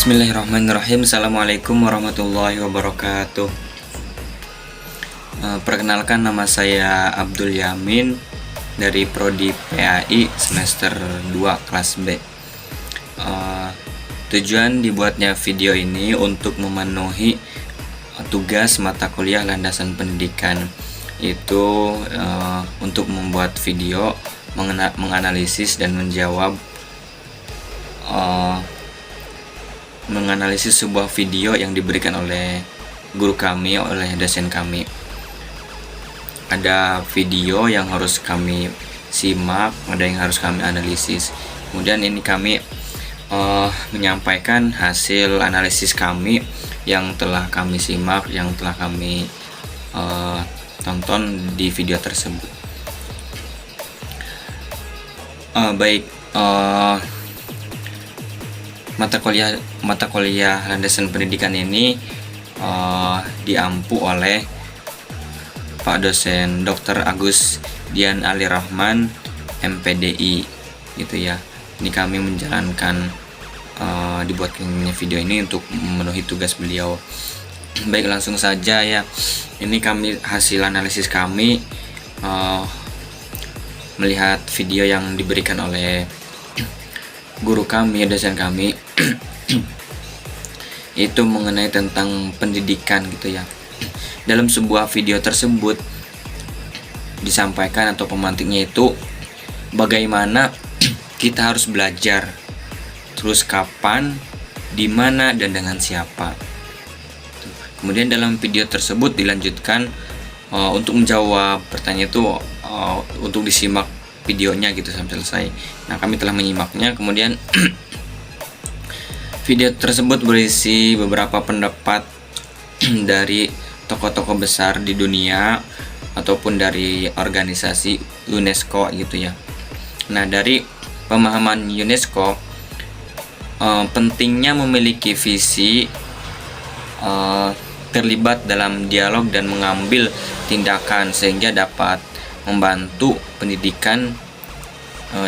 Bismillahirrahmanirrahim. Assalamualaikum warahmatullahi wabarakatuh. Perkenalkan, nama saya Abdul Yamin dari Prodi PAI semester 2 kelas B. Tujuan dibuatnya video ini untuk memenuhi tugas mata kuliah landasan pendidikan, yaitu untuk membuat video menganalisis dan menganalisis sebuah video yang diberikan oleh guru kami, oleh dosen kami. Ada video yang harus kami simak, ada yang harus kami analisis. Kemudian ini kami menyampaikan hasil analisis kami yang telah kami simak, yang telah kami tonton di video tersebut. Mata kuliah landasan pendidikan ini diampu oleh Pak dosen Dr. Agus Dian Ali Rahman, MPDI, gitu ya. Ini kami menjalankan dibuatkannya video ini untuk memenuhi tugas beliau. Baik, langsung saja ya. Ini kami hasil analisis kami melihat video yang diberikan oleh guru kami, dosen kami, itu mengenai tentang pendidikan, gitu ya. Dalam sebuah video tersebut disampaikan atau pemantiknya itu bagaimana kita harus belajar, terus kapan, di mana, dan dengan siapa. Kemudian dalam video tersebut dilanjutkan untuk menjawab pertanyaan itu untuk disimak videonya gitu sampai selesai. Nah, kami telah menyimaknya. Kemudian video tersebut berisi beberapa pendapat dari tokoh-tokoh besar di dunia ataupun dari organisasi UNESCO, gitu ya. Nah, dari pemahaman UNESCO, pentingnya memiliki visi, terlibat dalam dialog dan mengambil tindakan sehingga dapat membantu pendidikan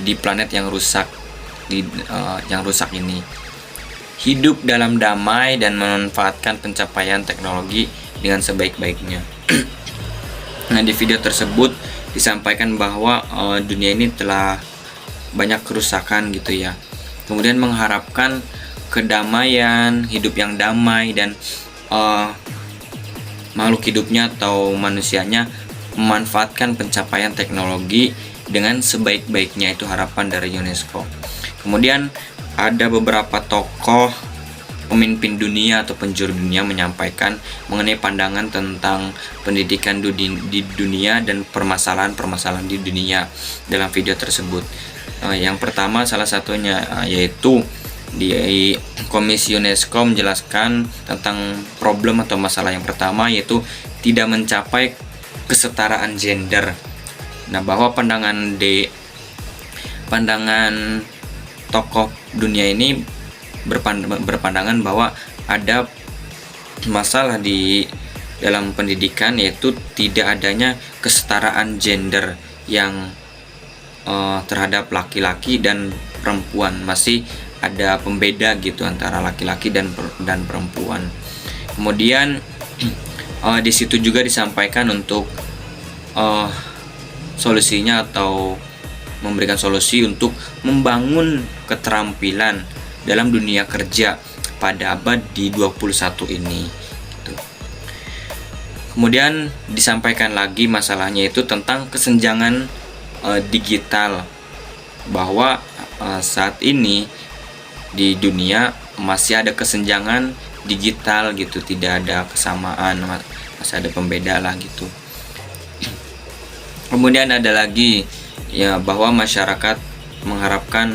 di planet yang rusak ini hidup dalam damai dan memanfaatkan pencapaian teknologi dengan sebaik-baiknya. Nah, di video tersebut disampaikan bahwa dunia ini telah banyak kerusakan, gitu ya. Kemudian mengharapkan kedamaian, hidup yang damai, dan makhluk hidupnya atau manusianya memanfaatkan pencapaian teknologi dengan sebaik-baiknya, itu harapan dari UNESCO. Kemudian ada beberapa tokoh pemimpin dunia atau penjuru dunia menyampaikan mengenai pandangan tentang pendidikan di dunia dan permasalahan-permasalahan di dunia dalam video tersebut. Yang pertama, salah satunya yaitu di Komisi UNESCO menjelaskan tentang problem atau masalah yang pertama, yaitu tidak mencapai kesetaraan gender. Nah, bahwa pandangan tokoh dunia ini berpandangan bahwa ada masalah di dalam pendidikan, yaitu tidak adanya kesetaraan gender yang terhadap laki-laki dan perempuan. Masih ada pembeda gitu antara laki-laki dan perempuan. Kemudian di situ juga disampaikan untuk solusinya atau memberikan solusi untuk membangun keterampilan dalam dunia kerja pada abad di 21 ini, gitu. Kemudian disampaikan lagi masalahnya itu tentang kesenjangan digital, bahwa saat ini di dunia masih ada kesenjangan digital, gitu, tidak ada kesamaan, masih ada pembeda lah, gitu. Kemudian ada lagi ya, bahwa masyarakat mengharapkan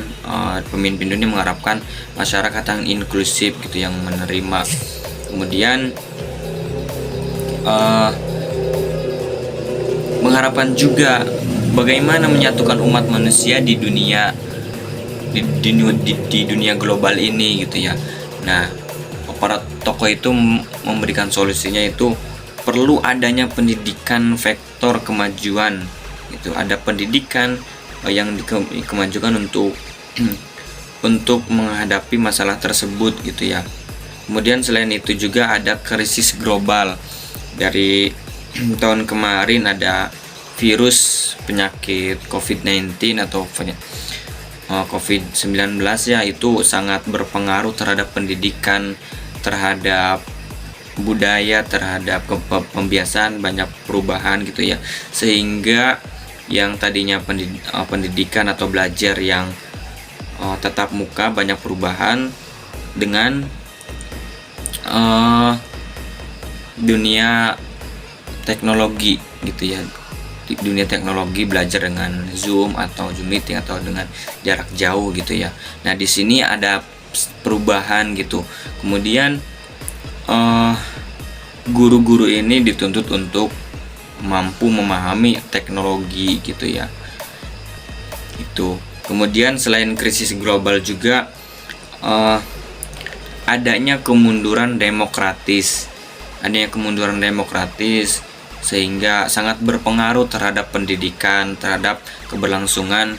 pemimpin dunia mengharapkan masyarakat yang inklusif, gitu, yang menerima. Kemudian mengharapkan juga bagaimana menyatukan umat manusia di dunia di dunia global ini, gitu ya. Nah, para tokoh itu memberikan solusinya itu perlu adanya pendidikan vektor kemajuan, gitu. Ada pendidikan yang kemajuan untuk untuk menghadapi masalah tersebut gitu ya. Kemudian selain itu juga ada krisis global. Dari tahun kemarin ada virus penyakit COVID-19 atau COVID-19 ya, itu sangat berpengaruh terhadap pendidikan, terhadap budaya, terhadap pembiasaan, banyak perubahan gitu ya. Sehingga yang tadinya pendidikan atau belajar yang tatap muka banyak perubahan dengan dunia teknologi gitu ya. Di dunia teknologi belajar dengan Zoom atau Zoom meeting atau dengan jarak jauh gitu ya. Nah, di sini ada perubahan gitu. Kemudian guru-guru ini dituntut untuk mampu memahami teknologi gitu ya. Itu. Kemudian selain krisis global juga adanya kemunduran demokratis. Sehingga sangat berpengaruh terhadap pendidikan, terhadap keberlangsungan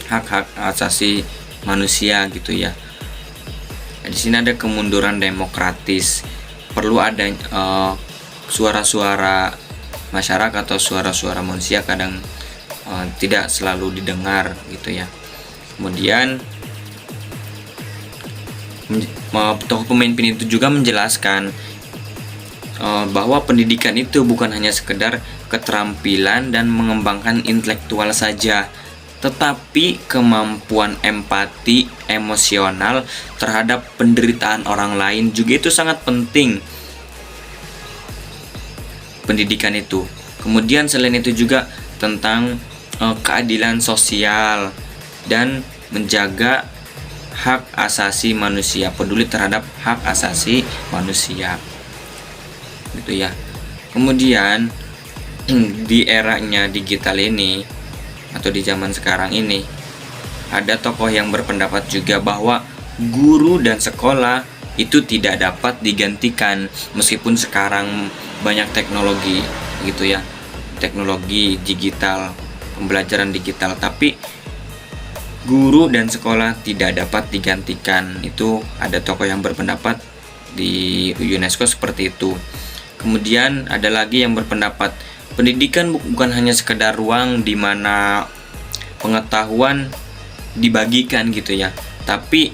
hak-hak asasi manusia gitu ya. Di sini ada kemunduran demokratis, perlu ada suara-suara masyarakat atau suara-suara manusia kadang tidak selalu didengar gitu ya. Kemudian tokoh pemimpin itu juga menjelaskan bahwa pendidikan itu bukan hanya sekedar keterampilan dan mengembangkan intelektual saja, tetapi kemampuan empati emosional terhadap penderitaan orang lain juga itu sangat penting pendidikan itu. Kemudian selain itu juga tentang keadilan sosial dan menjaga hak asasi manusia, peduli terhadap hak asasi manusia gitu ya. Kemudian di eranya digital ini atau di zaman sekarang ini ada tokoh yang berpendapat juga bahwa guru dan sekolah itu tidak dapat digantikan meskipun sekarang banyak teknologi gitu ya, teknologi digital, pembelajaran digital, tapi guru dan sekolah tidak dapat digantikan. Itu ada tokoh yang berpendapat di UNESCO seperti itu. Kemudian ada lagi yang berpendapat pendidikan bukan hanya sekedar ruang di mana pengetahuan dibagikan gitu ya, tapi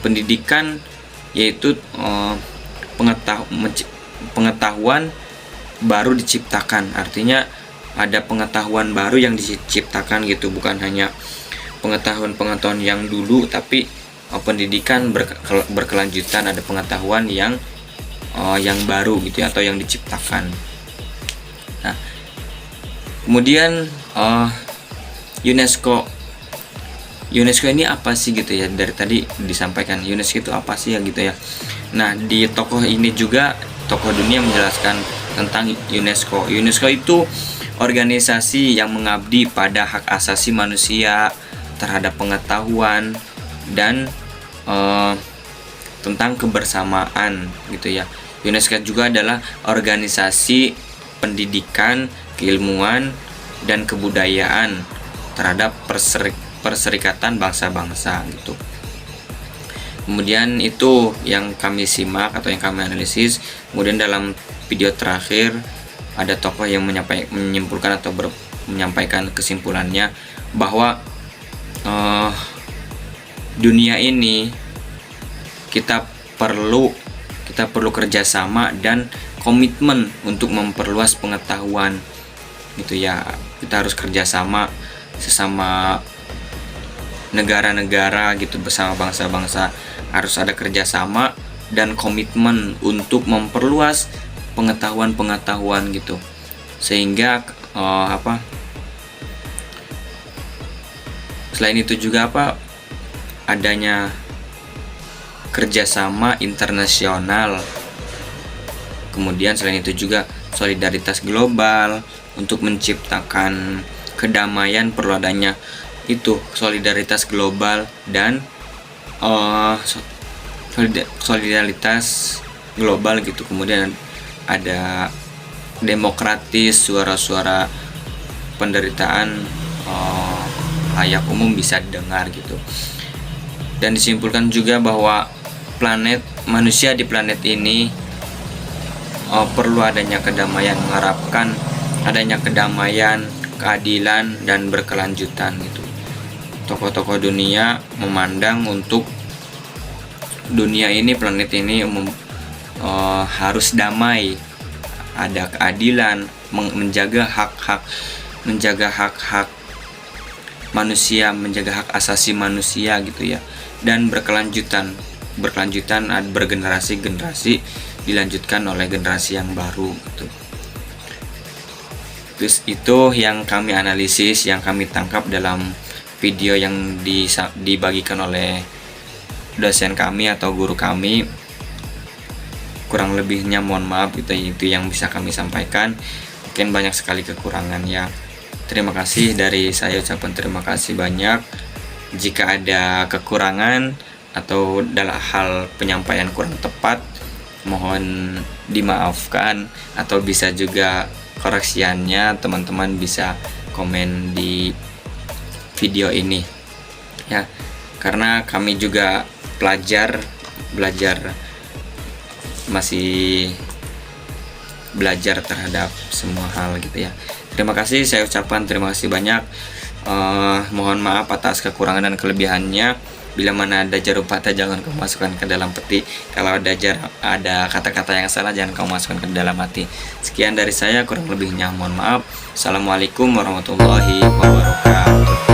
pendidikan yaitu pengetahuan baru diciptakan. Artinya ada pengetahuan baru yang diciptakan gitu, bukan hanya pengetahuan yang dulu, tapi pendidikan berkelanjutan, ada pengetahuan yang baru gitu ya, atau yang diciptakan. Nah, kemudian UNESCO ini apa sih gitu ya, dari tadi disampaikan UNESCO itu apa sih ya gitu ya. Nah, di tokoh ini juga tokoh dunia menjelaskan tentang UNESCO. UNESCO itu organisasi yang mengabdi pada hak asasi manusia, terhadap pengetahuan dan tentang kebersamaan gitu ya. UNESCO juga adalah organisasi pendidikan, keilmuan, dan kebudayaan terhadap perserikatan bangsa-bangsa gitu. Kemudian itu yang kami simak atau yang kami analisis. Kemudian dalam video terakhir ada tokoh yang menyimpulkan atau menyampaikan kesimpulannya bahwa dunia ini kita perlu kerjasama dan komitmen untuk memperluas pengetahuan gitu ya. Kita harus kerjasama sesama negara-negara gitu, bersama bangsa-bangsa, harus ada kerjasama dan komitmen untuk memperluas pengetahuan gitu, sehingga selain itu juga adanya kerjasama internasional. Kemudian selain itu juga solidaritas global untuk menciptakan kedamaian, perlu adanya itu solidaritas global dan solidaritas global gitu. Kemudian ada demokratis, suara-suara penderitaan halayak umum bisa dengar gitu. Dan disimpulkan juga bahwa manusia di planet ini perlu adanya kedamaian, mengharapkan adanya kedamaian, keadilan, dan berkelanjutan gitu. Tokoh-tokoh dunia memandang untuk dunia ini, planet ini harus damai, ada keadilan, menjaga hak-hak manusia, menjaga hak asasi manusia gitu ya, dan berkelanjutan bergenerasi dilanjutkan oleh generasi yang baru gitu. Terus itu yang kami analisis, yang kami tangkap dalam video yang dibagikan oleh dosen kami atau guru kami. Kurang lebihnya mohon maaf, itu yang bisa kami sampaikan. Mungkin banyak sekali kekurangan ya. Terima kasih dari saya, ucapan terima kasih banyak. Jika ada kekurangan atau dalam hal penyampaian kurang tepat, mohon dimaafkan, atau bisa juga koreksiannya teman-teman bisa komen di video ini ya, karena kami juga masih belajar terhadap semua hal gitu ya. Terima kasih, saya ucapkan terima kasih banyak. Mohon maaf atas kekurangan dan kelebihannya. Bila mana ada jarum patah jangan kau masukkan ke dalam peti. Kalau ada kata-kata yang salah jangan kau masukkan ke dalam hati. Sekian dari saya, kurang lebihnya mohon maaf. Assalamualaikum warahmatullahi wabarakatuh.